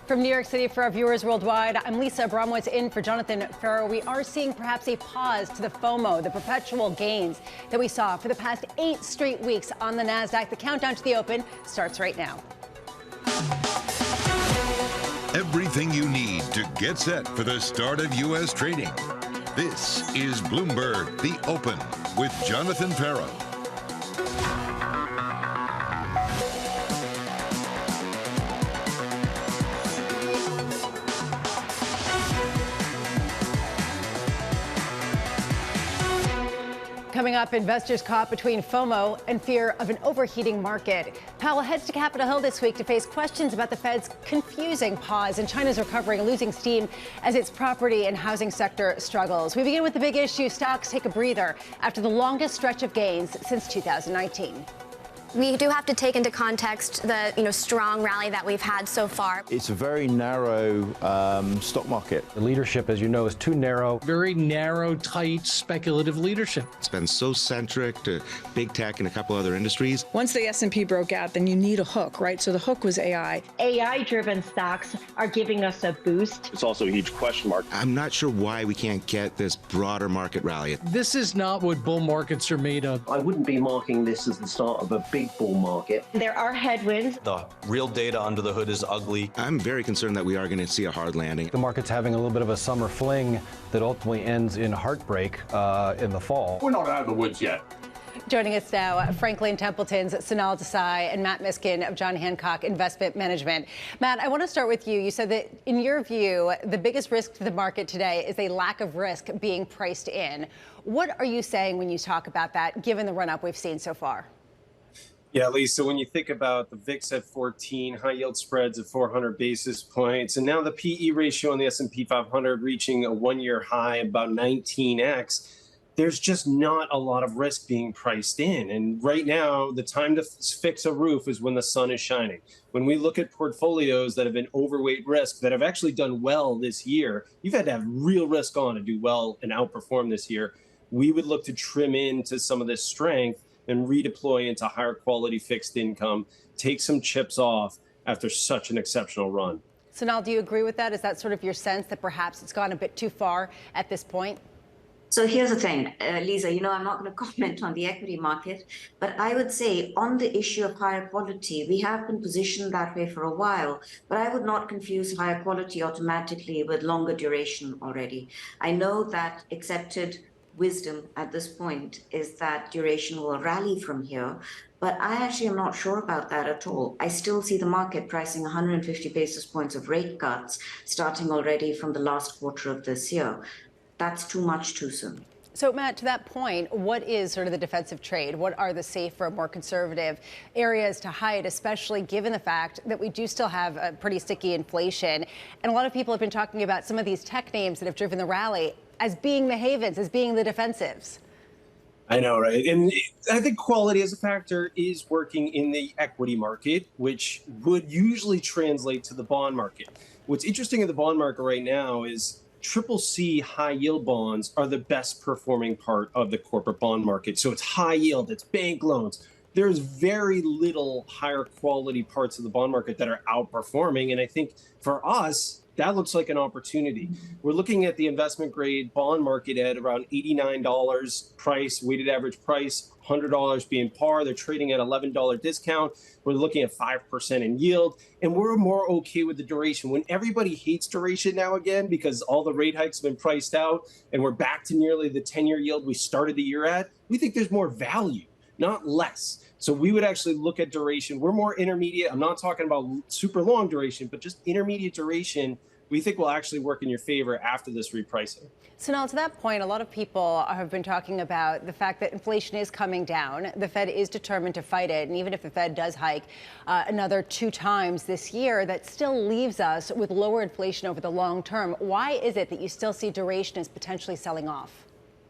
From New York City for our viewers worldwide, I'm Lisa Abramowicz in for Jonathan Ferro. We are seeing perhaps a pause to the FOMO, the perpetual gains that we saw for the past 8 straight weeks on the NASDAQ. The countdown to the open starts right now. Everything you need to get set for the start of U.S. trading. This is Bloomberg, the Open with Jonathan Ferro. Coming up, investors caught between FOMO and fear of an overheating market. Powell heads to Capitol Hill this week to face questions about the Fed's confusing pause and China's recovering, losing steam as its property and housing sector struggles. We begin with the big issue. Stocks take a breather after the longest stretch of gains since 2019. We do have to take into context the strong rally that we've had so far. It's a very narrow stock market. The leadership, as you know, is too narrow. Very narrow, tight, speculative leadership. It's been so centric to big tech and a couple other industries. Once the S&P broke out, then you need a hook, right? So the hook was AI. AI-driven stocks are giving us a boost. It's also a huge question mark. I'm not sure why we can't get this broader market rally. This is not what bull markets are made of. I wouldn't be marking this as the start of a big bull market. There are headwinds. The real data under the hood is ugly. I'm very concerned that we are going to see a hard landing. The market's having a little bit of a summer fling that ultimately ends in heartbreak in the fall. We're not out of the woods yet. Joining us now, Franklin Templeton's Sonal Desai and Matt Miskin of John Hancock Investment Management. Matt, I want to start with you. You said that, in your view, the biggest risk to the market today is a lack of risk being priced in. What are you saying when you talk about that, given the run-up we've seen so far? Yeah, Lisa, when you think about the VIX at 14, high yield spreads at 400 basis points, and now the PE ratio on the S&P 500 reaching a one-year high, about 19x, there's just not a lot of risk being priced in. And right now, the time to fix a roof is when the sun is shining. When we look at portfolios that have been overweight risk, that have actually done well this year, you've had to have real risk on to do well and outperform this year. We would look to trim into some of this strength and redeploy into higher quality fixed income, take some chips off after such an exceptional run. Sonal, do you agree with that? Is that sort of your sense that perhaps it's gone a bit too far at this point? So here's the thing, Lisa, I'm not going to comment on the equity market, but I would say on the issue of higher quality, we have been positioned that way for a while, but I would not confuse higher quality automatically with longer duration already. I know that accepted wisdom at this point is that duration will rally from here, but I actually am not sure about that at all. I still see the market pricing 150 basis points of rate cuts starting already from the last quarter of this year. That's too much too soon. So, Matt, to that point, what is sort of the defensive trade? What are the safer, more conservative areas to hide, especially given the fact that we do still have a pretty sticky inflation? And a lot of people have been talking about some of these tech names that have driven the rally as being the havens, as being the defensives. I know, right? And I think quality as a factor is working in the equity market, which would usually translate to the bond market. What's interesting in the bond market right now is CCC high yield bonds are the best performing part of the corporate bond market. So it's high yield, it's bank loans. There's very little higher quality parts of the bond market that are outperforming. And I think for us, that looks like an opportunity. We're looking at the investment grade bond market at around $89 price, weighted average price, $100 being par. They're trading at $11 discount. We're looking at 5% in yield, and we're more okay with the duration. When everybody hates duration now again because all the rate hikes have been priced out and we're back to nearly the 10-year yield we started the year at, we think there's more value, not less. So we would actually look at duration. We're more intermediate. I'm not talking about super long duration, but just intermediate duration we think will actually work in your favor after this repricing. So now to that point, a lot of people have been talking about the fact that inflation is coming down. The Fed is determined to fight it. And even if the Fed does hike another 2 times this year, that still leaves us with lower inflation over the long term. Why is it that you still see duration as potentially selling off?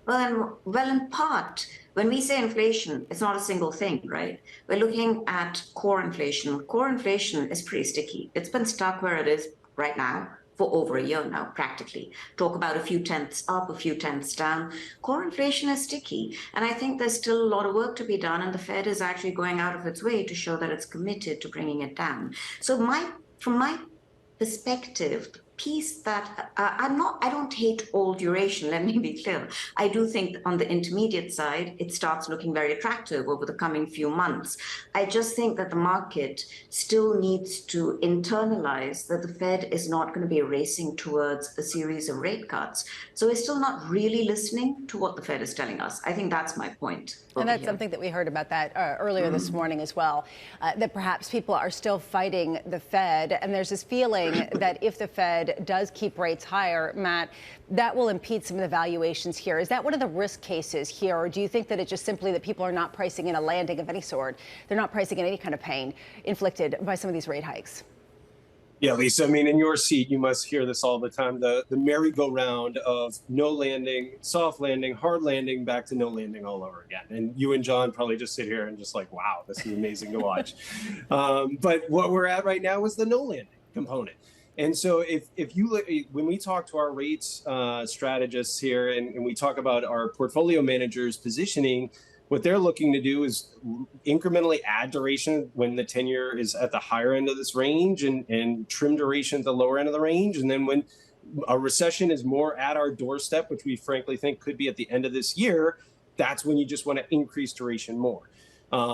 Well, in part, when we say inflation, it's not a single thing, right? We're looking at core inflation. Core inflation is pretty sticky. It's been stuck where it is right now for over a year now, practically. Talk about a few tenths up, a few tenths down. Core inflation is sticky. And I think there's still a lot of work to be done. And the Fed is actually going out of its way to show that it's committed to bringing it down. So from my perspective, the piece that I don't hate all duration, let me be clear. I do think on the intermediate side, it starts looking very attractive over the coming few months. I just think that the market still needs to internalize that the Fed is not going to be racing towards a series of rate cuts. So we're still not really listening to what the Fed is telling us. I think that's my point. And that's something that we heard about that earlier this morning as well, that perhaps people are still fighting the Fed. And there's this feeling that if the Fed does keep rates higher, Matt, that will impede some of the valuations here. Is that one of the risk cases here? Or do you think that it's just simply that people are not pricing in a landing of any sort? They're not pricing in any kind of pain inflicted by some of these rate hikes? Yeah, Lisa, I mean, in your seat, you must hear this all the time, the merry-go-round of no landing, soft landing, hard landing, back to no landing all over again. And you and John probably just sit here and just like, wow, this is amazing to watch. But what we're at right now is the no landing component. And so if you look, when we talk to our rates strategists here and we talk about our portfolio managers positioning, what they're looking to do is incrementally add duration when the 10-year is at the higher end of this range and trim duration at the lower end of the range. And then when a recession is more at our doorstep, which we frankly think could be at the end of this year, that's when you just want to increase duration more.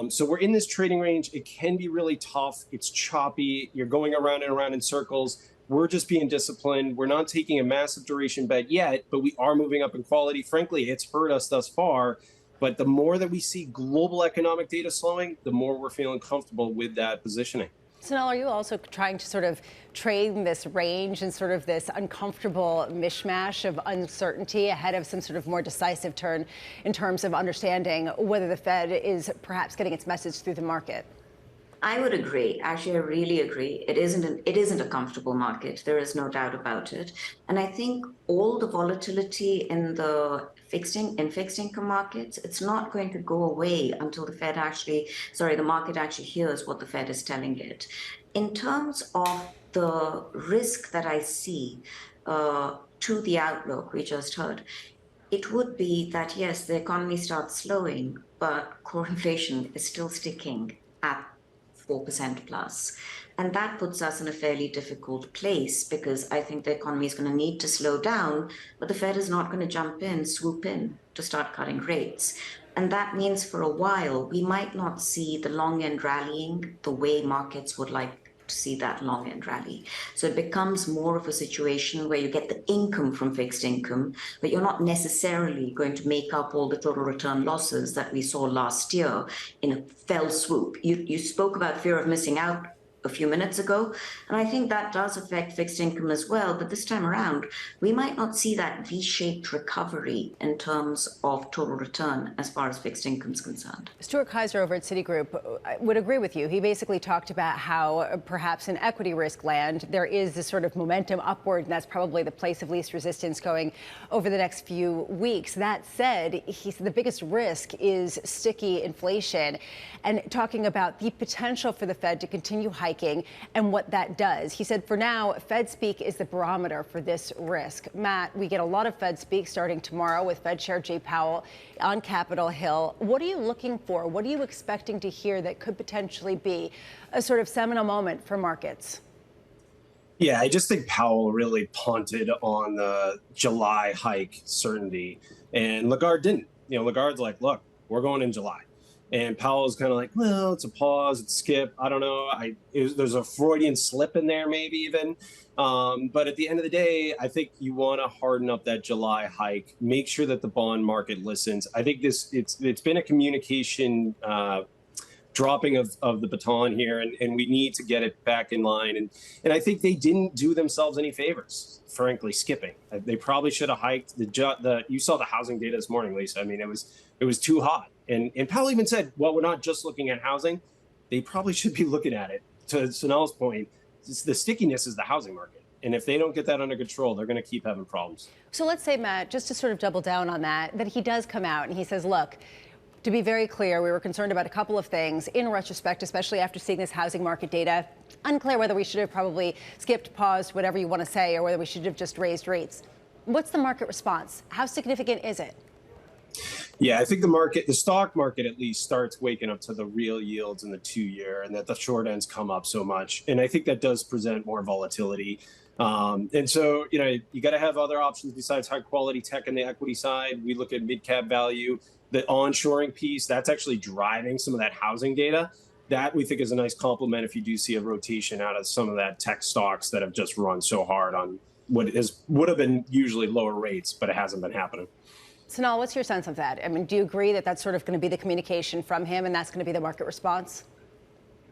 So we're in this trading range. It can be really tough. It's choppy. You're going around and around in circles. We're just being disciplined. We're not taking a massive duration bet yet, but we are moving up in quality. Frankly, it's hurt us thus far. But the more that we see global economic data slowing, the more we're feeling comfortable with that positioning. Sonal, are you also trying to sort of trade this range and sort of this uncomfortable mishmash of uncertainty ahead of some sort of more decisive turn in terms of understanding whether the Fed is perhaps getting its message through the market? I would agree. Actually, I really agree. It isn't a comfortable market. There is no doubt about it. And I think all the volatility in the fixed income markets, it's not going to go away until the market actually hears what the Fed is telling it. In terms of the risk that I see to the outlook we just heard, it would be that, yes, the economy starts slowing, but core inflation is still sticking at 4% plus. And that puts us in a fairly difficult place because I think the economy is going to need to slow down, but the Fed is not going to swoop in to start cutting rates. And that means for a while, we might not see the long end rallying the way markets would like to see that long end rally. So it becomes more of a situation where you get the income from fixed income, but you're not necessarily going to make up all the total return losses that we saw last year in a fell swoop. You spoke about fear of missing out a few minutes ago, and I think that does affect fixed income as well. But this time around, we might not see that V-shaped recovery in terms of total return as far as fixed income is concerned. Stuart Kaiser over at Citigroup would agree with you. He basically talked about how perhaps in equity risk land, there is this sort of momentum upward, and that's probably the place of least resistance going over the next few weeks. That said, he said the biggest risk is sticky inflation, and talking about the potential for the Fed to continue hiking and what that does. He said, for now, Fed speak is the barometer for this risk. Matt, we get a lot of Fed speak starting tomorrow with Fed Chair Jay Powell on Capitol Hill. What are you looking for? What are you expecting to hear that could potentially be a sort of seminal moment for markets? Yeah, I just think Powell really punted on the July hike certainty, and Lagarde didn't. Lagarde's like, look, we're going in July. And Powell's kind of like, well, it's a pause, it's skip. I don't know. There's a Freudian slip in there, maybe even. But at the end of the day, I think you want to harden up that July hike. Make sure that the bond market listens. I think it's been a communication dropping of the baton here, and we need to get it back in line. And I think they didn't do themselves any favors, frankly, skipping. They probably should have hiked you saw the housing data this morning, Lisa. I mean, it was too hot. And Powell even said, well, we're not just looking at housing. They probably should be looking at it. To Sonal's point, the stickiness is the housing market. And if they don't get that under control, they're going to keep having problems. So let's say, Matt, just to sort of double down on that he does come out and he says, look, to be very clear, we were concerned about a couple of things in retrospect, especially after seeing this housing market data. Unclear whether we should have probably skipped, paused, whatever you want to say, or whether we should have just raised rates. What's the market response? How significant is it? Yeah, I think the stock market at least starts waking up to the real yields in the 2-year, and that the short ends come up so much. And I think that does present more volatility. And so, you got to have other options besides high quality tech on the equity side. We look at mid cap value, the onshoring piece, that's actually driving some of that housing data. That we think is a nice complement if you do see a rotation out of some of that tech stocks that have just run so hard on would have been usually lower rates, but it hasn't been happening. Sonal, what's your sense of that? I mean, do you agree that that's sort of going to be the communication from him and that's going to be the market response?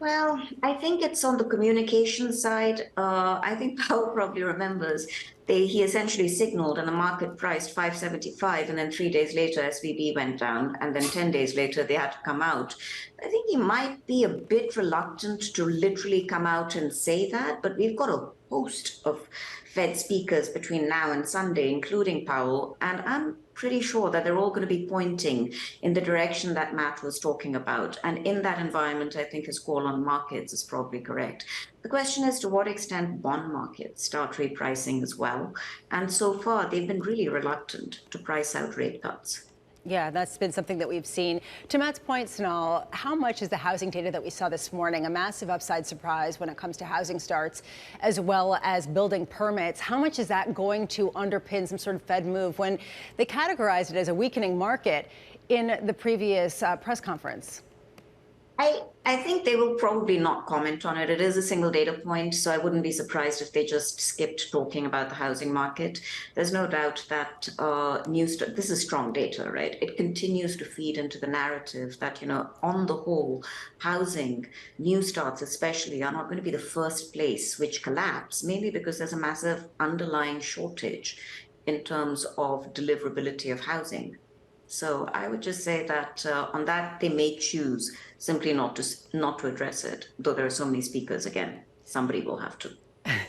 Well, I think it's on the communication side. I think Powell probably remembers he essentially signaled and the market priced 575, and then 3 days later SVB went down, and then 10 days later they had to come out. I think he might be a bit reluctant to literally come out and say that, but we've got a host of Fed speakers between now and Sunday, including Powell, and I'm pretty sure that they're all going to be pointing in the direction that Matt was talking about. And in that environment, I think his call on markets is probably correct. The question is to what extent bond markets start repricing as well. And so far, they've been really reluctant to price out rate cuts. Yeah, that's been something that we've seen. To Matt's point, Sonal, how much is the housing data that we saw this morning, a massive upside surprise when it comes to housing starts, as well as building permits, how much is that going to underpin some sort of Fed move when they categorized it as a weakening market in the previous press conference? I think they will probably not comment on it. It is a single data point, so I wouldn't be surprised if they just skipped talking about the housing market. There's no doubt that this is strong data, right? It continues to feed into the narrative that, on the whole, housing, new starts especially, are not going to be the first place which collapse, mainly because there's a massive underlying shortage in terms of deliverability of housing. So I would just say that on that, they may choose simply not to address it, though there are so many speakers. Again, somebody will have to.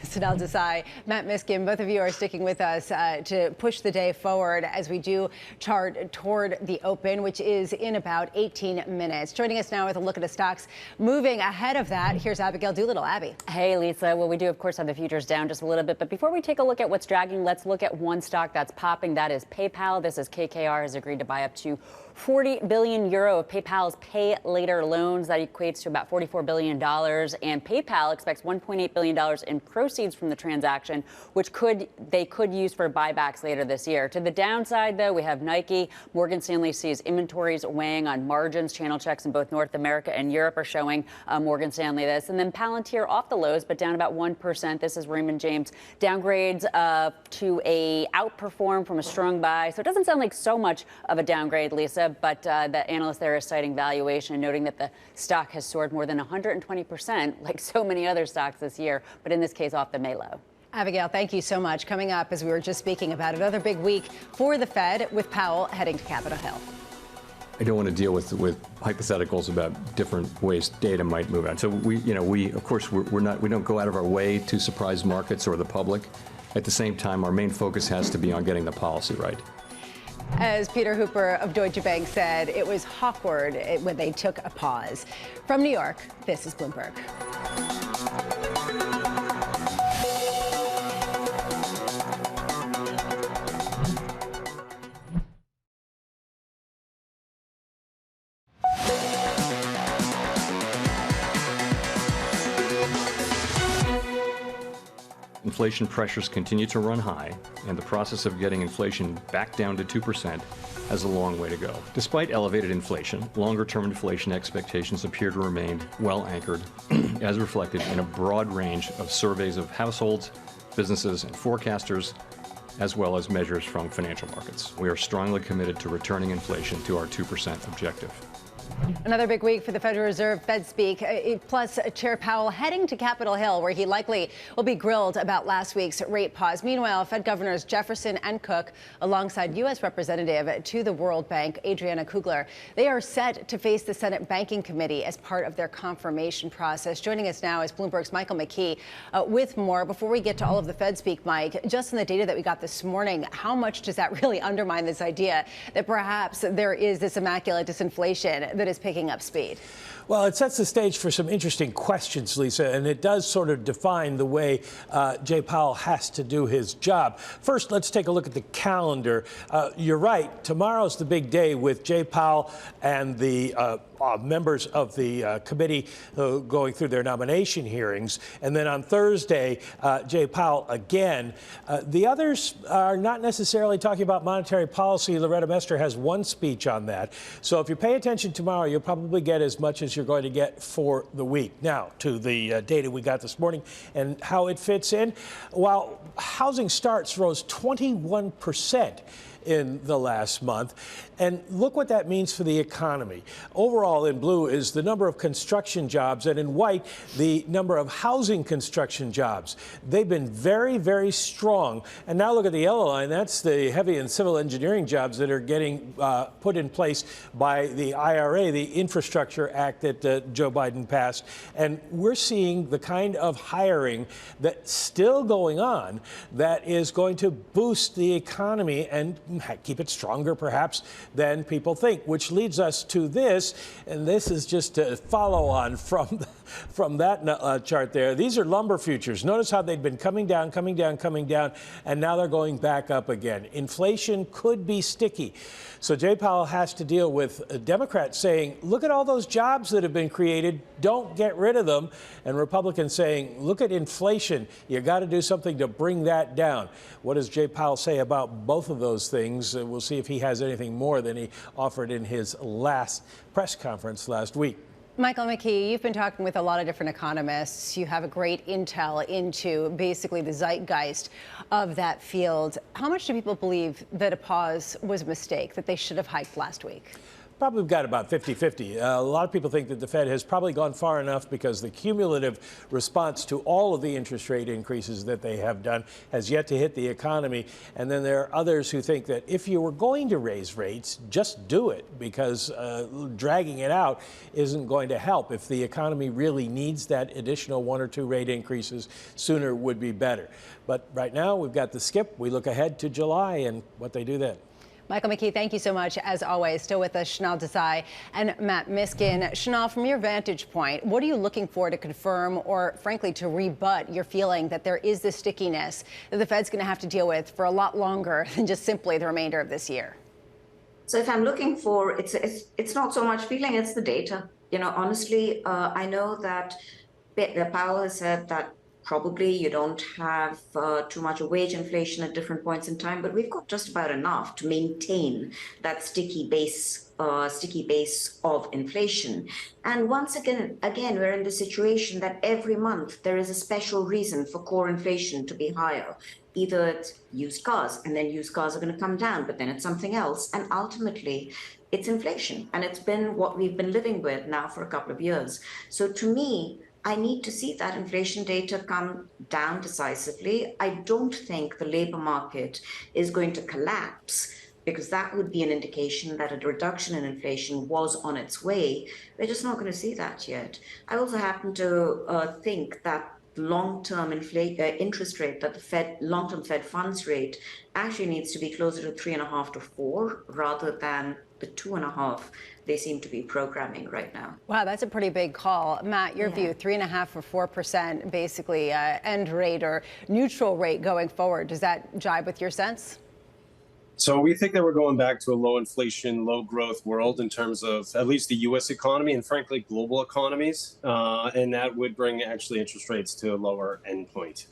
Sonal Desai, Matt Miskin, both of you are sticking with us to push the day forward as we do chart toward the open, which is in about 18 minutes. Joining us now with a look at the stocks moving ahead of that, here's Abigail Doolittle. Abby. Hey, Lisa. Well, we do, of course, have the futures down just a little bit. But before we take a look at what's dragging, let's look at one stock that's popping. That is PayPal. This is KKR has agreed to buy up to 40 billion euro of PayPal's pay later loans. That equates to about $44 billion. And PayPal expects $1.8 billion in proceeds from the transaction, which they could use for buybacks later this year. To the downside, though, we have Nike. Morgan Stanley sees inventories weighing on margins. Channel checks in both North America and Europe are showing Morgan Stanley this. And then Palantir off the lows, but down about 1%. This is Raymond James. Downgrades to a outperform from a strong buy. So it doesn't sound like so much of a downgrade, Lisa. But the analyst there is citing valuation, noting that the stock has soared more than 120%, like so many other stocks this year, but in this case off the May low. Abigail, thank you so much. Coming up, as we were just speaking about, another big week for the Fed with Powell heading to Capitol Hill. I don't want to deal with hypotheticals about different ways data might move out. So we of course we don't go out of our way to surprise markets or the public. At the same time, our main focus has to be on getting the policy right. As Peter Hooper of Deutsche Bank said, it was awkward when they took a pause. From New York, this is Bloomberg. Inflation pressures continue to run high, and the process of getting inflation back down to 2% has a long way to go. Despite elevated inflation, longer-term inflation expectations appear to remain well anchored, as reflected in a broad range of surveys of households, businesses, and forecasters, as well as measures from financial markets. We are strongly committed to returning inflation to our 2% objective. Another big week for the Federal Reserve Fed speak, plus Chair Powell heading to Capitol Hill, where he likely will be grilled about last week's rate pause. Meanwhile, Fed Governors Jefferson and Cook, alongside U.S. Representative to the World Bank, Adriana Kugler, they are set to face the Senate Banking Committee as part of their confirmation process. Joining us now is Bloomberg's Michael McKee with more. Before we get to all of the Fed speak, Mike, just in the data that we got this morning, how much does that really undermine this idea that perhaps there is this immaculate disinflation that is picking up speed? Well, it sets the stage for some interesting questions, Lisa, and it does sort of define the way Jay Powell has to do his job. First, let's take a look at the calendar. You're right. Tomorrow's the big day with Jay Powell and the members of the committee going through their nomination hearings. And then on Thursday, Jay Powell again. The others are not necessarily talking about monetary policy. Loretta Mester has one speech on that. So if you pay attention tomorrow, you'll probably get as much as you're going to get for the week. Now, to the data we got this morning and how it fits in. While housing starts rose 21% in the last month. And look what that means for the economy. Overall, in blue is the number of construction jobs, and in white, the number of housing construction jobs. They've been very, very strong. And now look at the yellow line. That's the heavy and civil engineering jobs that are getting put in place by the IRA, the Infrastructure Act that Joe Biden passed. And we're seeing the kind of hiring that's still going on that is going to boost the economy and keep it stronger, perhaps, than people think, which leads us to this, and this is just a follow on from that chart there. These are lumber futures. Notice how they've been coming down, and now they're going back up again. Inflation could be sticky. So Jay Powell has to deal with Democrats saying, look at all those jobs that have been created, don't get rid of them, and Republicans saying, look at inflation, you got to do something to bring that down. What does Jay Powell say about both of those things? We'll see if he has anything more than he offered in his last press conference last week. Michael McKee, you've been talking with a lot of different economists. You have a great intel into basically the zeitgeist of that field. How much do people believe that a pause was a mistake, that they should have hiked last week? Probably got about 50-50. A lot of people think that the Fed has probably gone far enough because the cumulative response to all of the interest rate increases that they have done has yet to hit the economy. And then there are others who think that if you were going to raise rates, just do it, because dragging it out isn't going to help. If the economy really needs that additional 1 or 2 rate increases, sooner would be better. But right now, we've got the skip. We look ahead to July and what they do then. Michael McKee, thank you so much, as always. Still with us, Chanel Desai and Matt Miskin. Chanel, from your vantage point, what are you looking for to confirm or, frankly, to rebut your feeling that there is this stickiness that the Fed's going to have to deal with for a lot longer than just simply the remainder of this year? So if I'm looking for, it's not so much feeling, it's the data. You know, honestly, I know that Powell has said that probably you don't have too much wage inflation at different points in time, but we've got just about enough to maintain that sticky base of inflation. And once again, we're in the situation that every month there is a special reason for core inflation to be higher. Either it's used cars, and then used cars are going to come down, but then it's something else. And ultimately, it's inflation. And it's been what we've been living with now for a couple of years. So to me, I need to see that inflation data come down decisively. I don't think the labor market is going to collapse, because that would be an indication that a reduction in inflation was on its way. We're just not going to see that yet. I also happen to think that long-term interest rate, that the long-term Fed funds rate actually needs to be closer to 3.5 to 4 rather than the 2.5 they seem to be programming right now. Wow, that's a pretty big call. Matt, your view, 3.5 or 4% basically end rate or neutral rate going forward. Does that jibe with your sense? So we think that we're going back to a low inflation, low growth world in terms of at least the U.S. economy and frankly global economies, and that would bring actually interest rates to a lower endpoint.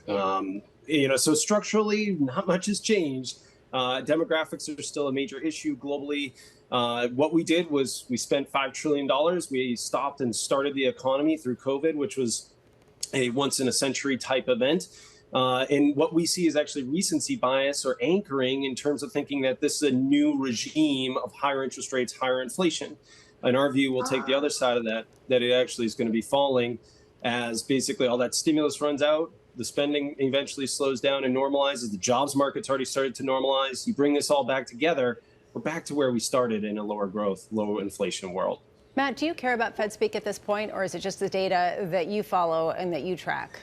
So structurally, not much has changed. Demographics are still a major issue globally. What we did was we spent $5 trillion. We stopped and started the economy through COVID, which was a once in a century type event. And what we see is actually recency bias or anchoring in terms of thinking that this is a new regime of higher interest rates, higher inflation. In our view, we'll take the other side of that it actually is going to be falling as basically all that stimulus runs out. The spending eventually slows down and normalizes. The jobs market's already started to normalize. You bring this all back together, we're back to where we started in a lower growth, low inflation world. Matt, do you care about Fed speak at this point, or is it just the data that you follow and that you track?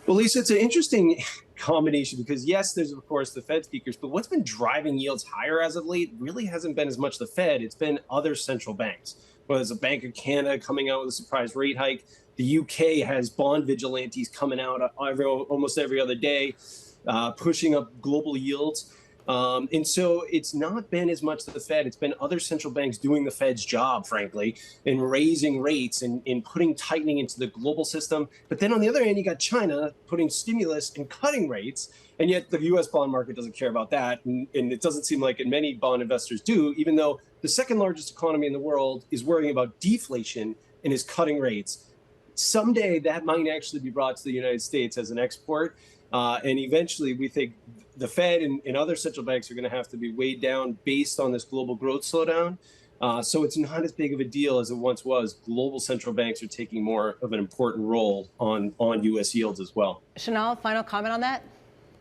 Well, Lisa, it's an interesting combination because, yes, there's, of course, the Fed speakers, but what's been driving yields higher as of late really hasn't been as much the Fed. It's been other central banks. Well, there's a Bank of Canada coming out with a surprise rate hike. The UK has bond vigilantes coming out almost every other day, pushing up global yields. And so it's not been as much the Fed. It's been other central banks doing the Fed's job, frankly, in raising rates and in putting tightening into the global system. But then on the other hand, you got China putting stimulus and cutting rates. And yet the U.S. bond market doesn't care about that. And it doesn't seem like many bond investors do, even though the second largest economy in the world is worrying about deflation and is cutting rates. Someday that might actually be brought to the United States as an export. And eventually we think the Fed and other central banks are going to have to be weighed down based on this global growth slowdown. So it's not as big of a deal as it once was. Global central banks are taking more of an important role on U.S. yields as well. Chanel, final comment on that?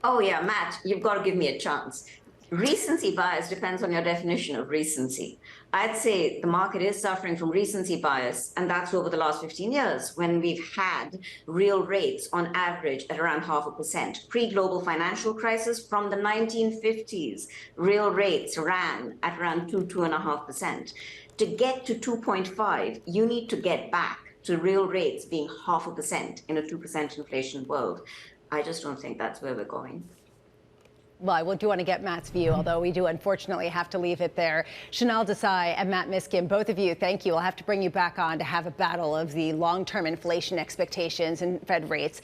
Oh, yeah, Matt, you've got to give me a chance. Recency bias depends on your definition of recency. I'd say the market is suffering from recency bias, and that's over the last 15 years when we've had real rates on average at around 0.5%. Pre-global financial crisis from the 1950s, real rates ran at around 2.5%. To get to 2.5, you need to get back to real rates being 0.5% in a 2% inflation world. I just don't think that's where we're going. Well, I do want to get Matt's view, although we do unfortunately have to leave it there. Chanel Desai and Matt Miskin, both of you, thank you. I'll have to bring you back on to have a battle of the long-term inflation expectations and Fed rates.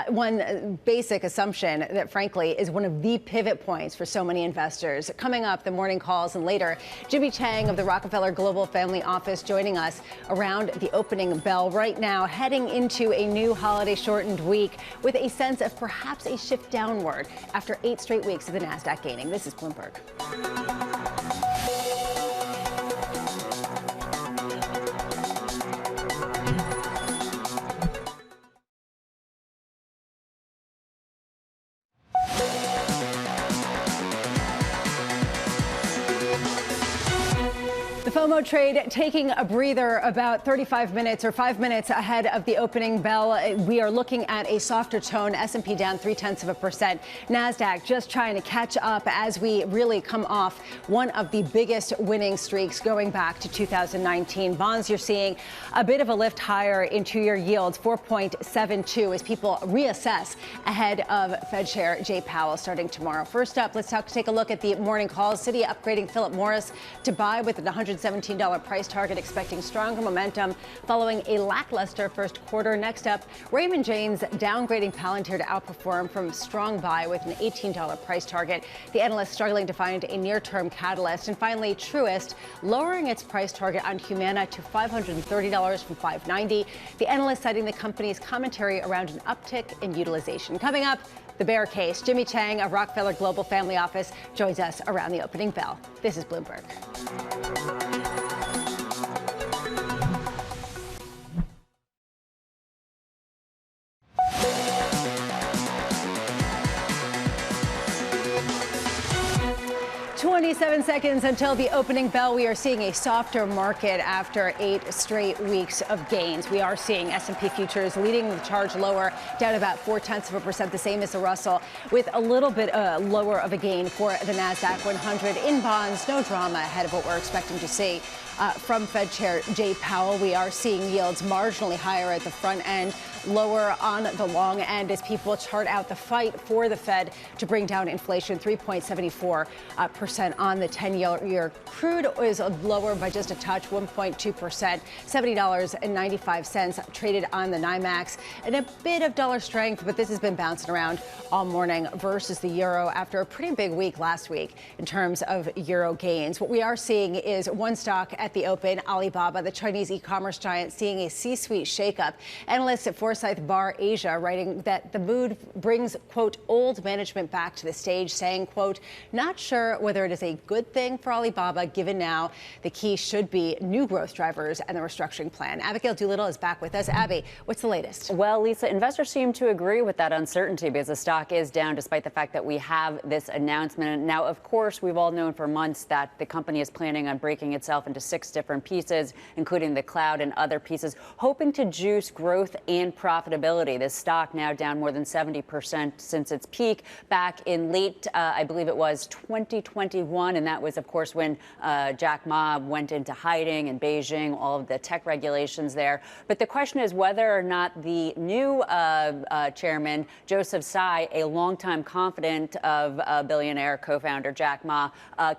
One basic assumption that, frankly, is one of the pivot points for so many investors. Coming up, the morning calls, and later, Jimmy Chang of the Rockefeller Global Family Office joining us around the opening bell right now, heading into a new holiday-shortened week with a sense of perhaps a shift downward after 8 straight weeks of the NASDAQ gaining. This is Bloomberg. The FOMO trade taking a breather about 35 minutes or 5 minutes ahead of the opening bell. We are looking at a softer tone. S&P down 0.3%. NASDAQ just trying to catch up as we really come off one of the biggest winning streaks going back to 2019. Bonds, you're seeing a bit of a lift higher in 2-year yields, 4.72 as people reassess ahead of Fed Chair Jay Powell starting tomorrow. First up, let's take a look at the morning calls. Citi upgrading Philip Morris to buy with an $117 price target, expecting stronger momentum following a lackluster first quarter. Next up, Raymond James downgrading Palantir to outperform from strong buy with an $18 price target. The analyst struggling to find a near-term catalyst. And finally, Truist lowering its price target on Humana to $530 from $590. The analyst citing the company's commentary around an uptick in utilization. Coming up, the bear case. Jimmy Chang of Rockefeller Global Family Office joins us around the opening bell. This is Bloomberg. 27 seconds until the opening bell. We are seeing a softer market after 8 straight weeks of gains. We are seeing S&P futures leading the charge lower, down about 0.4%, the same as the Russell, with a little bit lower of a gain for the NASDAQ 100. In bonds, no drama ahead of what we're expecting to see from Fed Chair Jay Powell. We are seeing yields marginally higher at the front end, lower on the long end as people chart out the fight for the Fed to bring down inflation. 3.74% on the 10-year. Crude is lower by just a touch, 1.2%, $70.95 traded on the NYMEX. And a bit of dollar strength, but this has been bouncing around all morning versus the euro after a pretty big week last week in terms of euro gains. What we are seeing is one stock at the open, Alibaba, the Chinese e-commerce giant, seeing a C-suite shakeup. Analysts at Forsyth Bar Asia writing that the move brings, quote, old management back to the stage, saying, quote, not sure whether it is a good thing for Alibaba, given now the key should be new growth drivers and the restructuring plan. Abigail Doolittle is back with us. Abby, what's the latest? Well, Lisa, investors seem to agree with that uncertainty because the stock is down despite the fact that we have this announcement. Now, of course, we've all known for months that the company is planning on breaking itself into 6 different pieces, including the cloud and other pieces, hoping to juice growth and profitability. This stock now down more than 70% since its peak back in late, I believe it was 2021. And that was, of course, when Jack Ma went into hiding in Beijing, all of the tech regulations there. But the question is whether or not the new chairman, Joseph Tsai, a longtime confidant of billionaire co-founder Jack Ma,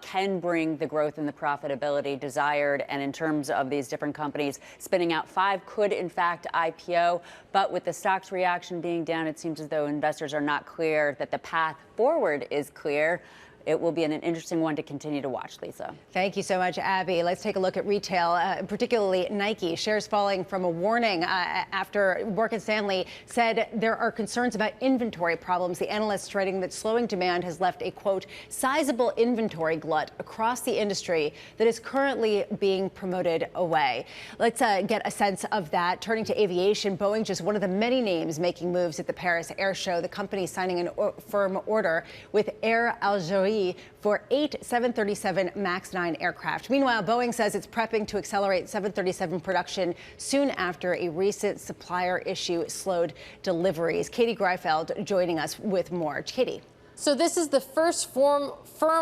can bring the growth and the profitability desired. And in terms of these different companies spinning out, 5 could, in fact, IPO. But with the stock's reaction being down, it seems as though investors are not clear that the path forward is clear. It will be an interesting one to continue to watch, Lisa. Thank you so much, Abby. Let's take a look at retail, particularly Nike. Shares falling from a warning after Morgan Stanley said there are concerns about inventory problems. The analysts writing that slowing demand has left a, quote, sizable inventory glut across the industry that is currently being promoted away. Let's get a sense of that. Turning to aviation, Boeing, just one of the many names making moves at the Paris Air Show. The company signing a firm order with Air Algérie for 8 737 MAX 9 aircraft. Meanwhile, Boeing says it's prepping to accelerate 737 production soon after a recent supplier issue slowed deliveries. Katie Greifeld joining us with more. Katie. So this is the first firm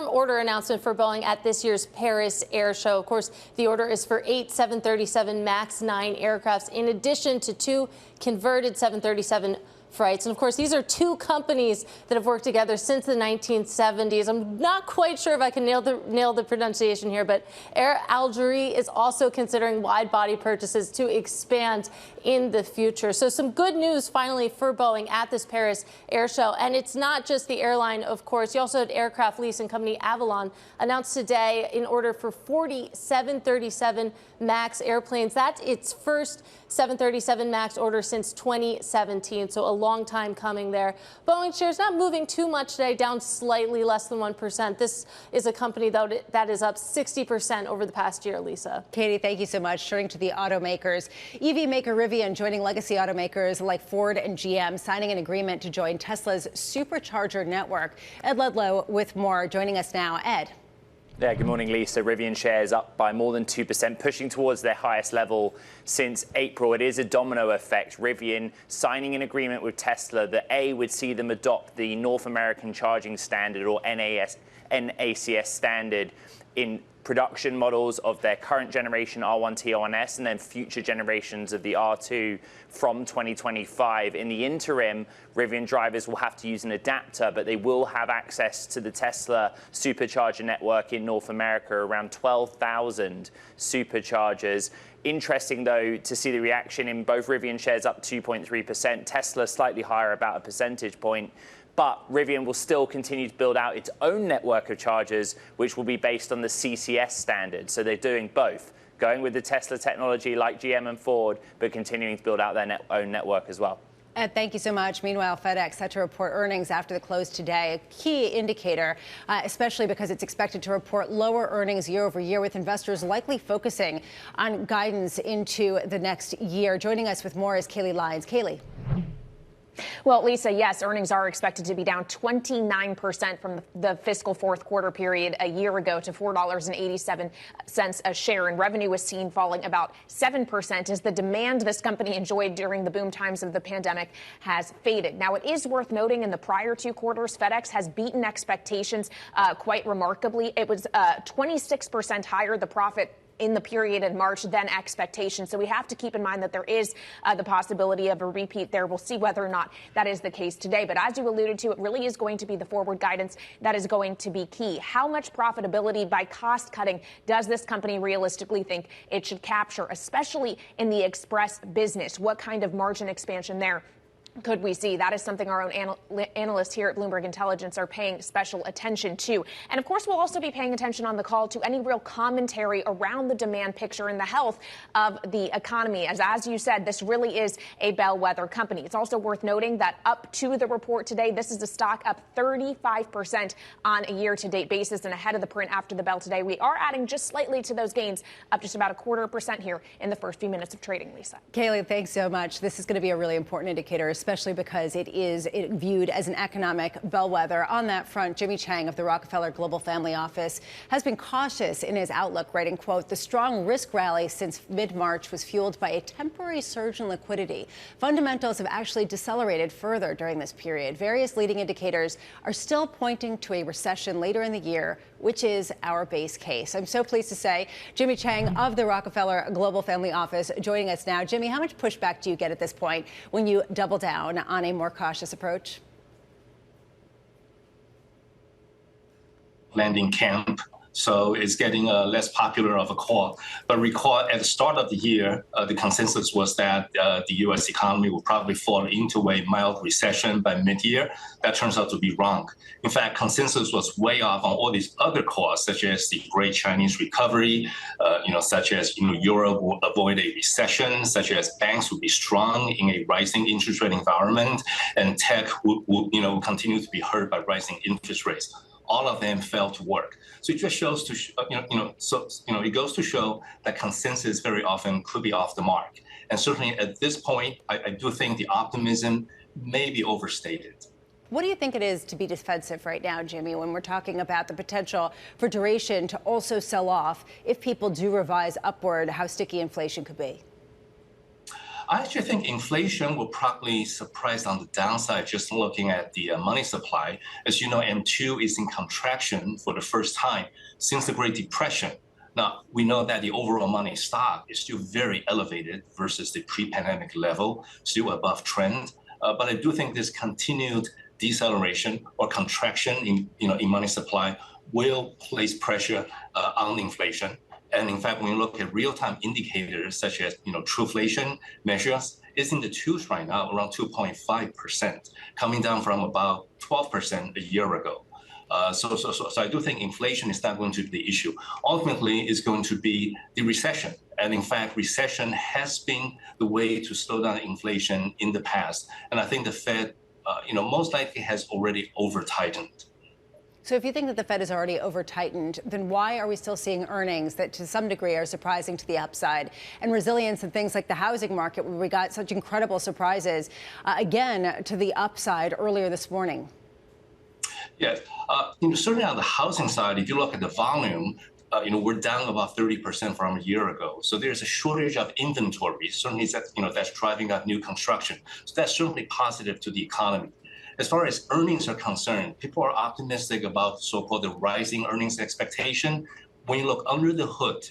order announcement for Boeing at this year's Paris Air Show. Of course, the order is for 8 737 MAX 9 aircrafts, in addition to 2 converted 737 flights. And of course, these are 2 companies that have worked together since the 1970s. I'm not quite sure if I can nail the pronunciation here, but Air Algérie is also considering wide-body purchases to expand in the future. So some good news finally for Boeing at this Paris Air Show. And it's not just the airline, of course. You also had aircraft leasing company Avalon announced today an order for 40 737 MAX airplanes. That's its first 737 MAX order since 2017. So a long time coming there. Boeing shares not moving too much today, down slightly less than 1%. This is a company that is up 60% over the past year, Lisa. Katie, thank you so much. Turning to the automakers, EV maker Rivian joining legacy automakers like Ford and GM, signing an agreement to join Tesla's supercharger network. Ed Ludlow with more, joining us now. Ed. Yeah, good morning, Lisa. Rivian shares up by more than 2%, pushing towards their highest level since April. It is a domino effect. Rivian signing an agreement with Tesla that would see them adopt the North American Charging Standard, or NACS standard, in production models of their current generation R1 T1S and then future generations of the R2 from 2025. In the interim, Rivian drivers will have to use an adapter, but they will have access to the Tesla supercharger network in North America, around 12,000 superchargers. Interesting, though, to see the reaction in both Rivian shares up 2.3%, Tesla slightly higher, about a percentage point. But Rivian will still continue to build out its own network of chargers, which will be based on the CCS standard. So they're doing both, going with the Tesla technology like GM and Ford, but continuing to build out their own network as well. Ed, thank you so much. Meanwhile, FedEx set to report earnings after the close today, a key indicator, especially because it's expected to report lower earnings year over year, with investors likely focusing on guidance into the next year. Joining us with more is Kaylee Lyons. Kaylee. Well, Lisa, yes, earnings are expected to be down 29% from the fiscal fourth quarter period a year ago to $4.87 a share. And revenue was seen falling about 7% as the demand this company enjoyed during the boom times of the pandemic has faded. Now, it is worth noting in the prior 2 quarters, FedEx has beaten expectations quite remarkably. It was 26% higher, the profit in the period in March than expectations. So we have to keep in mind that there is the possibility of a repeat there. We'll see whether or not that is the case today. But as you alluded to, it really is going to be the forward guidance that is going to be key. How much profitability by cost cutting does this company realistically think it should capture, especially in the express business? What kind of margin expansion there could we see? That is something our own analysts here at Bloomberg Intelligence are paying special attention to. And of course, we'll also be paying attention on the call to any real commentary around the demand picture and the health of the economy. As you said, this really is a bellwether company. It's also worth noting that up to the report today, this is a stock up 35% on a year-to-date basis, and ahead of the print after the bell today. We are adding just slightly to those gains, up just about 0.25% here in the first few minutes of trading, Lisa. Kaylee, thanks so much. This is going to be a really important indicator, especially because it is viewed as an economic bellwether. On that front, Jimmy Chang of the Rockefeller Global Family Office has been cautious in his outlook, writing, quote, "The strong risk rally since mid-March was fueled by a temporary surge in liquidity. Fundamentals have actually decelerated further during this period. Various leading indicators are still pointing to a recession later in the year, which is our base case." I'm so pleased to say Jimmy Chang of the Rockefeller Global Family Office joining us now. Jimmy, how much pushback do you get at this point when you double down on a more cautious approach? Landing camp, so it's getting less popular of a call. But recall at the start of the year, the consensus was that the U.S. economy will probably fall into a mild recession by mid-year. That turns out to be wrong. In fact, consensus was way off on all these other calls, such as the Great Chinese Recovery, such as Europe will avoid a recession, such as banks will be strong in a rising interest rate environment, and tech will continue to be hurt by rising interest rates. All of them failed to work. So it just shows to, it goes to show that consensus very often could be off the mark. And certainly at this point, I do think the optimism may be overstated. What do you think it is to be defensive right now, Jimmy, when we're talking about the potential for duration to also sell off if people do revise upward how sticky inflation could be? I actually think inflation will probably surprise on the downside just looking at the money supply. As you know, M2 is in contraction for the first time since the Great Depression. Now, we know that the overall money stock is still very elevated versus the pre-pandemic level, still above trend. But I do think this continued deceleration or contraction in money supply will place pressure on inflation. And in fact, when you look at real-time indicators such as trueflation measures, it's in the twos right now, around 2.5%, coming down from about 12% a year ago. So I do think inflation is not going to be the issue. Ultimately, it's going to be the recession. And in fact, recession has been the way to slow down inflation in the past. And I think the Fed, most likely has already over-tightened. So if you think that the Fed is already over-tightened, then why are we still seeing earnings that to some degree are surprising to the upside, and resilience in things like the housing market, where we got such incredible surprises, again, to the upside earlier this morning? Yes. Certainly on the housing side, if you look at the volume, we're down about 30% from a year ago. So there's a shortage of inventory. Certainly, that's driving up new construction. So that's certainly positive to the economy. As far as earnings are concerned, people are optimistic about so-called the rising earnings expectation. When you look under the hood,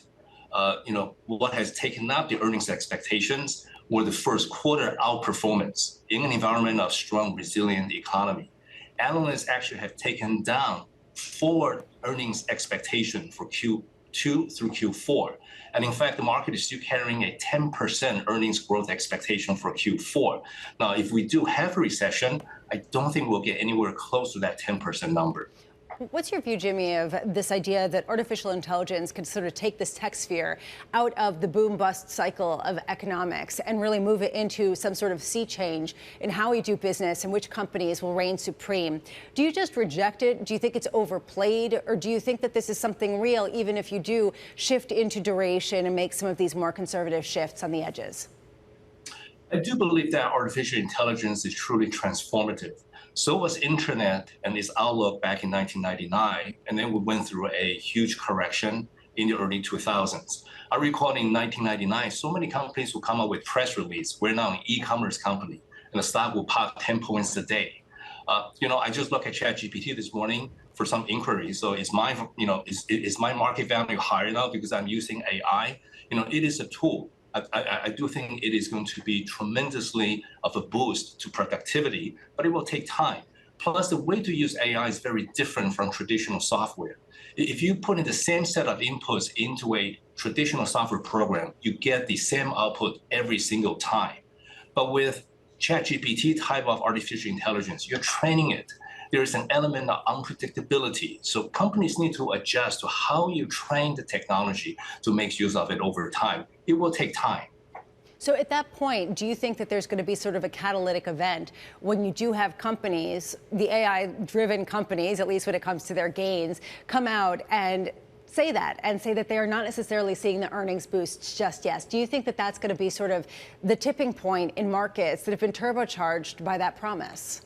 what has taken up the earnings expectations were the first quarter outperformance in an environment of strong, resilient economy. Analysts actually have taken down forward earnings expectation for Q2 through Q4. And in fact, the market is still carrying a 10% earnings growth expectation for Q4. Now, if we do have a recession, I don't think we'll get anywhere close to that 10% number. What's your view, Jimmy, of this idea that artificial intelligence could sort of take this tech sphere out of the boom-bust cycle of economics and really move it into some sort of sea change in how we do business and which companies will reign supreme? Do you just reject it? Do you think it's overplayed? Or do you think that this is something real, even if you do shift into duration and make some of these more conservative shifts on the edges? I do believe that artificial intelligence is truly transformative. So was internet and its outlook back in 1999, and then we went through a huge correction in the early 2000s. I recall in 1999, so many companies would come up with press release. We're now an e-commerce company, and the stock will pop 10 points a day. I just looked at ChatGPT this morning for some inquiries. So is my market value higher now because I'm using AI? It is a tool. I do think it is going to be tremendously of a boost to productivity, but it will take time. Plus, the way to use AI is very different from traditional software. If you put in the same set of inputs into a traditional software program, you get the same output every single time. But with ChatGPT type of artificial intelligence, you're training it. There is an element of unpredictability. So companies need to adjust to how you train the technology to make use of it over time. It will take time. So at that point, do you think that there's going to be sort of a catalytic event when you do have companies, the AI-driven companies, at least when it comes to their gains, come out and say that and say that they are not necessarily seeing the earnings boost just yet. Do you think that that's going to be sort of the tipping point in markets that have been turbocharged by that promise?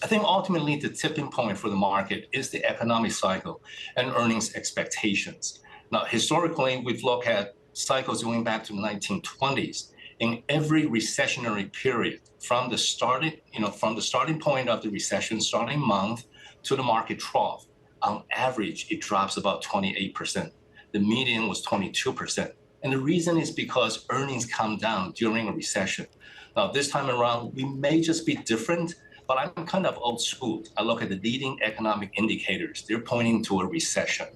I think ultimately the tipping point for the market is the economic cycle and earnings expectations. Now, historically, we've looked at cycles going back to the 1920s. In every recessionary period, from the starting point of the recession, starting month to the market trough, on average, it drops about 28%. The median was 22%. And the reason is because earnings come down during a recession. Now, this time around, we may just be different, but I'm kind of old school. I look at the leading economic indicators. They're pointing to a recession.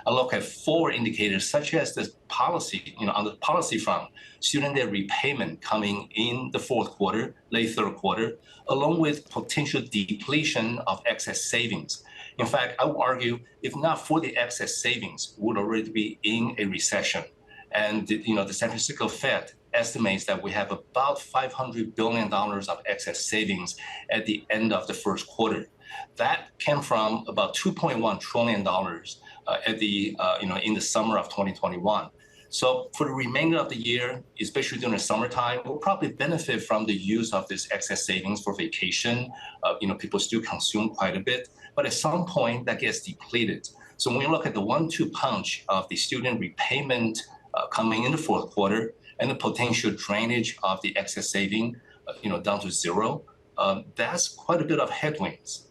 I look at forward indicators such as the policy, on the policy front, student debt repayment coming in the fourth quarter, late third quarter, along with potential depletion of excess savings. In fact, I would argue, if not for the excess savings, we would already be in a recession. And the San Francisco Fed estimates that we have about $500 billion of excess savings at the end of the first quarter. That came from about $2.1 trillion at the in the summer of 2021. So for the remainder of the year, especially during the summertime, we'll probably benefit from the use of this excess savings for vacation. People still consume quite a bit, but at some point that gets depleted. So when we look at the 1-2 punch of the student repayment coming in the fourth quarter and the potential drainage of the excess saving, down to zero, that's quite a bit of headwinds.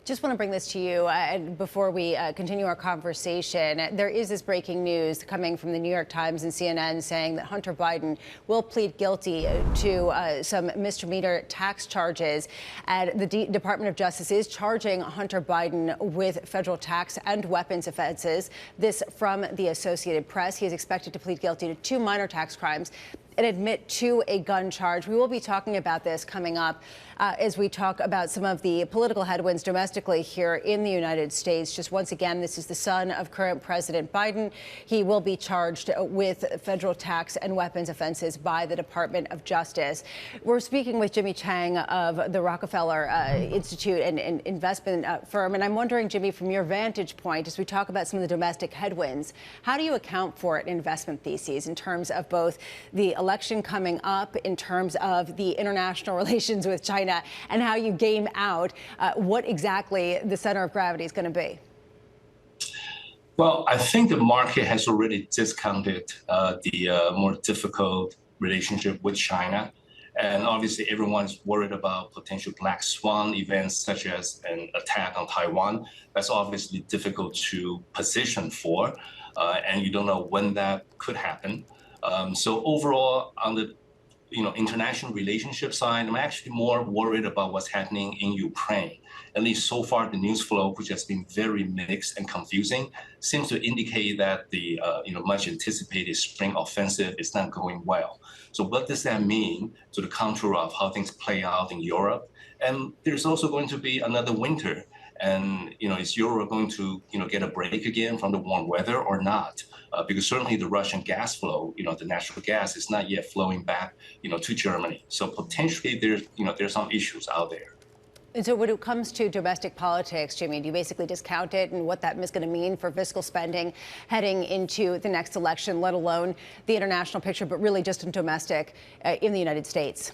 Just want to bring this to you before we continue our conversation. There is this breaking news coming from the New York Times and CNN saying that Hunter Biden will plead guilty to some misdemeanor tax charges. And the Department of Justice is charging Hunter Biden with federal tax and weapons offenses. This from the Associated Press. He is expected to plead guilty to 2 minor tax crimes and admit to a gun charge. We will be talking about this coming up as we talk about some of the political headwinds domestically here in the United States. Just once again, this is the son of current President Biden. He will be charged with federal tax and weapons offenses by the Department of Justice. We're speaking with Jimmy Chang of the Rockefeller Institute and investment firm. And I'm wondering, Jimmy, from your vantage point, as we talk about some of the domestic headwinds, how do you account for it in investment theses in terms of both the election coming up, in terms of the international relations with China, and how you game out what exactly the center of gravity is going to be? Well, I think the market has already discounted the more difficult relationship with China. And obviously, everyone's worried about potential black swan events, such as an attack on Taiwan. That's obviously difficult to position for, and you don't know when that could happen. So overall, on the international relationship side, I'm actually more worried about what's happening in Ukraine. At least so far, the news flow, which has been very mixed and confusing, seems to indicate that the much anticipated spring offensive is not going well. So what does that mean to the contour of how things play out in Europe? And there's also going to be another winter. And is Europe going to get a break again from the warm weather or not? Because certainly the Russian gas flow, the natural gas, is not yet flowing back, to Germany. So potentially there's some issues out there. And so when it comes to domestic politics, Jimmy, do you basically discount it and what that is going to mean for fiscal spending heading into the next election, let alone the international picture, but really just in domestic in the United States?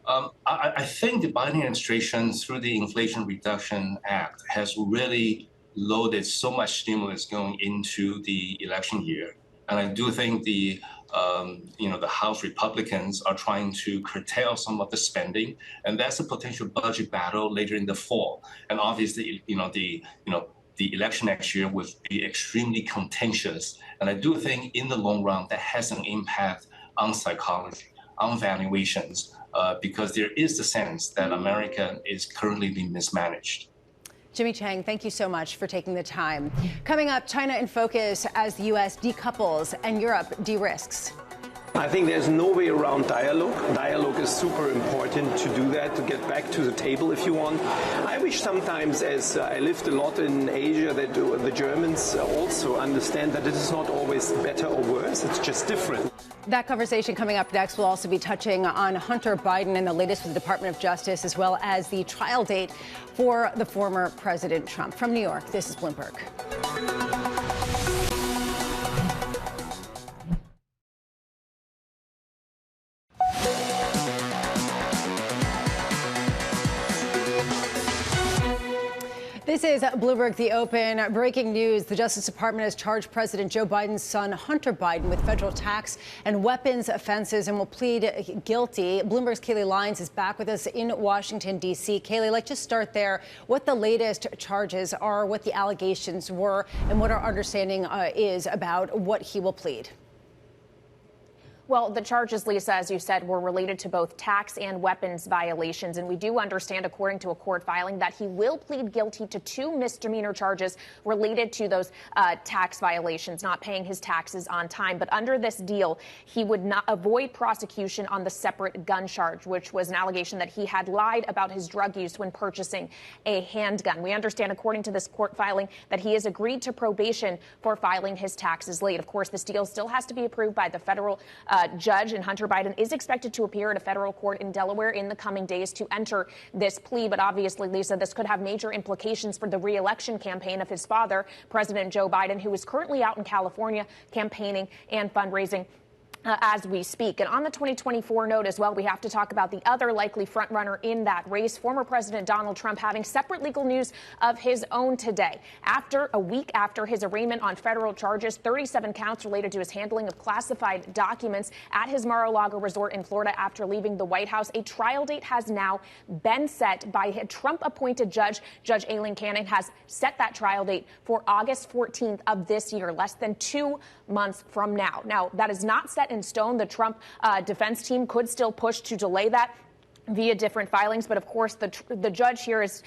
I think the Biden administration, through the Inflation Reduction Act, has really loaded so much stimulus going into the election year. And I do think the House Republicans are trying to curtail some of the spending, and that's a potential budget battle later in the fall. And obviously, the election next year will be extremely contentious. And I do think in the long run, that has an impact on psychology, on valuations, because there is the sense that America is currently being mismanaged. Jimmy Chang, thank you so much for taking the time. Coming up, China in focus as the U.S. decouples and Europe de-risks. I think there's no way around dialogue. Dialogue is super important to do that, to get back to the table if you want. I wish sometimes, as I lived a lot in Asia, that the Germans also understand that it is not always better or worse, it's just different. That conversation coming up next will also be touching on Hunter Biden and the latest with the Department of Justice, as well as the trial date for the former President Trump. From New York, this is Bloomberg. This is Bloomberg The Open. Breaking news. The Justice Department has charged President Joe Biden's son, Hunter Biden, with federal tax and weapons offenses and will plead guilty. Bloomberg's Kayleigh Lyons is back with us in Washington, D.C. Kayleigh, let's just start there. What the latest charges are, what the allegations were, and what our understanding is about what he will plead. Well, the charges, Lisa, as you said, were related to both tax and weapons violations. And we do understand, according to a court filing, that he will plead guilty to 2 misdemeanor charges related to those tax violations, not paying his taxes on time. But under this deal, he would not avoid prosecution on the separate gun charge, which was an allegation that he had lied about his drug use when purchasing a handgun. We understand, according to this court filing, that he has agreed to probation for filing his taxes late. Of course, this deal still has to be approved by the federal judge, and Hunter Biden is expected to appear at a federal court in Delaware in the coming days to enter this plea. But obviously, Lisa, this could have major implications for the re-election campaign of his father, President Joe Biden, who is currently out in California campaigning and fundraising as we speak. And on the 2024 note as well, we have to talk about the other likely frontrunner in that race, former President Donald Trump, having separate legal news of his own today. After a week after his arraignment on federal charges, 37 counts related to his handling of classified documents at his Mar-a-Lago resort in Florida after leaving the White House, a trial date has now been set by a Trump-appointed judge. Judge Aileen Cannon has set that trial date for August 14th of this year, less than 2 months from now. Now, that is not set in stone. The Trump defense team could still push to delay that via different filings. But of course, the judge here is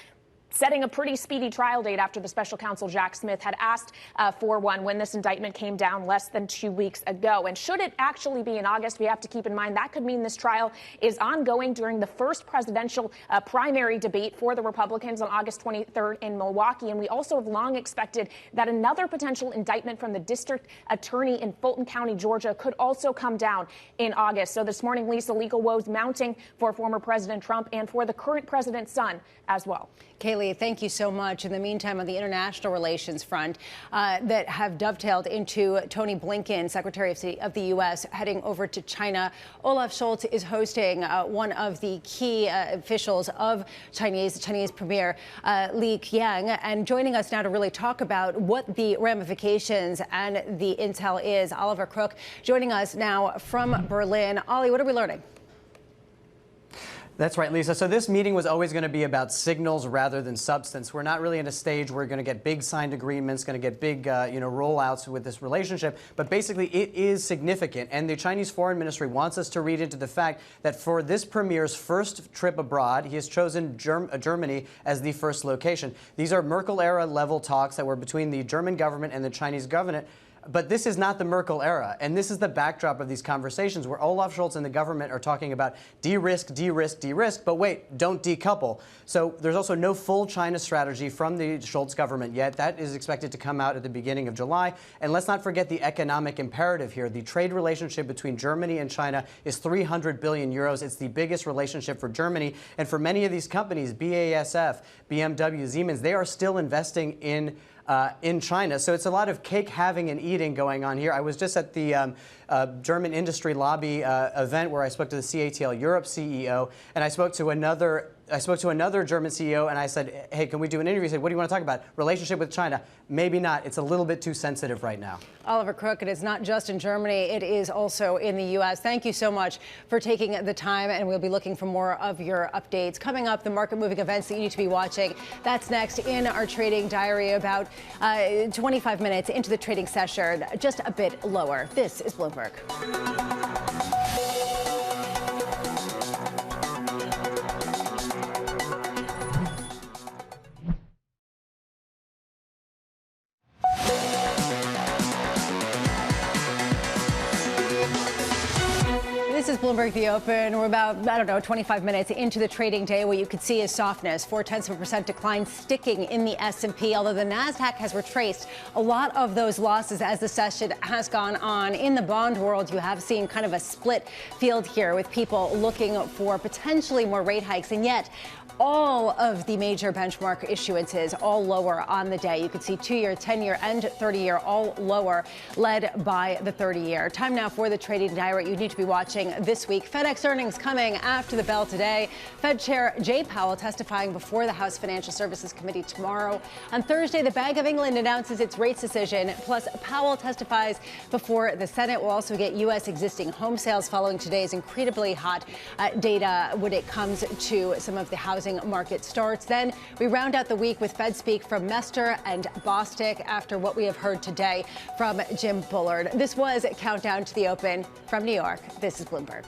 setting a pretty speedy trial date after the special counsel Jack Smith had asked for one when this indictment came down less than 2 weeks ago. And should it actually be in August, we have to keep in mind that could mean this trial is ongoing during the first presidential primary debate for the Republicans on August 23rd in Milwaukee. And we also have long expected that another potential indictment from the district attorney in Fulton County, Georgia, could also come down in August. So this morning, Lisa, legal woes mounting for former President Trump and for the current president's son as well. Kayleigh, thank you so much. In the meantime, on the international relations front, that have dovetailed into Tony Blinken, Secretary of the U.S., heading over to China. Olaf Scholz is hosting one of the key officials of the Chinese Premier, Li Qiang, and joining us now to really talk about what the ramifications and the intel is. Oliver Crook joining us now from Berlin. Ollie, what are we learning? That's right, Lisa. So this meeting was always going to be about signals rather than substance. We're not really in a stage where we're going to get big signed agreements, going to get big, rollouts with this relationship. But basically, it is significant. And the Chinese Foreign Ministry wants us to read into the fact that for this premier's first trip abroad, he has chosen Germany as the first location. These are Merkel-era level talks that were between the German government and the Chinese government. But this is not the Merkel era. And this is the backdrop of these conversations where Olaf Scholz and the government are talking about de-risk, de-risk, de-risk. But wait, don't decouple. So there's also no full China strategy from the Scholz government yet. That is expected to come out at the beginning of July. And let's not forget the economic imperative here. The trade relationship between Germany and China is 300 billion euros. It's the biggest relationship for Germany. And for many of these companies, BASF, BMW, Siemens, they are still investing in China. So it's a lot of cake having and eating going on here. I was just at the German industry lobby event where I spoke to the CATL Europe CEO, and I spoke to another German CEO, and I said, hey, can we do an interview? He said, what do you want to talk about? Relationship with China? Maybe not. It's a little bit too sensitive right now. Oliver Crook, it is not just in Germany, it is also in the U.S. Thank you so much for taking the time, and we'll be looking for more of your updates. Coming up, the market-moving events that you need to be watching. That's next in our trading diary, about 25 minutes into the trading session, just a bit lower. This is Bloomberg. Bloomberg The Open. We're about, 25 minutes into the trading day. What you could see is softness, 0.4% decline sticking in the S&P, although the Nasdaq has retraced a lot of those losses as the session has gone on. In the bond world, you have seen kind of a split field here with people looking for potentially more rate hikes, and yet all of the major benchmark issuances all lower on the day. You can see 2-year, 10-year, and 30-year all lower, led by the 30-year. Time now for the trading diary you need to be watching this week. FedEx earnings coming after the bell today. Fed Chair Jay Powell testifying before the House Financial Services Committee tomorrow. On Thursday, the Bank of England announces its rates decision, plus Powell testifies before the Senate. We'll also get U.S. existing home sales following today's incredibly hot data when it comes to some of the housing market starts. Then we round out the week with Fed speak from Mester and Bostic after what we have heard today from Jim Bullard. This was Countdown to the Open from New York. This is Bloomberg.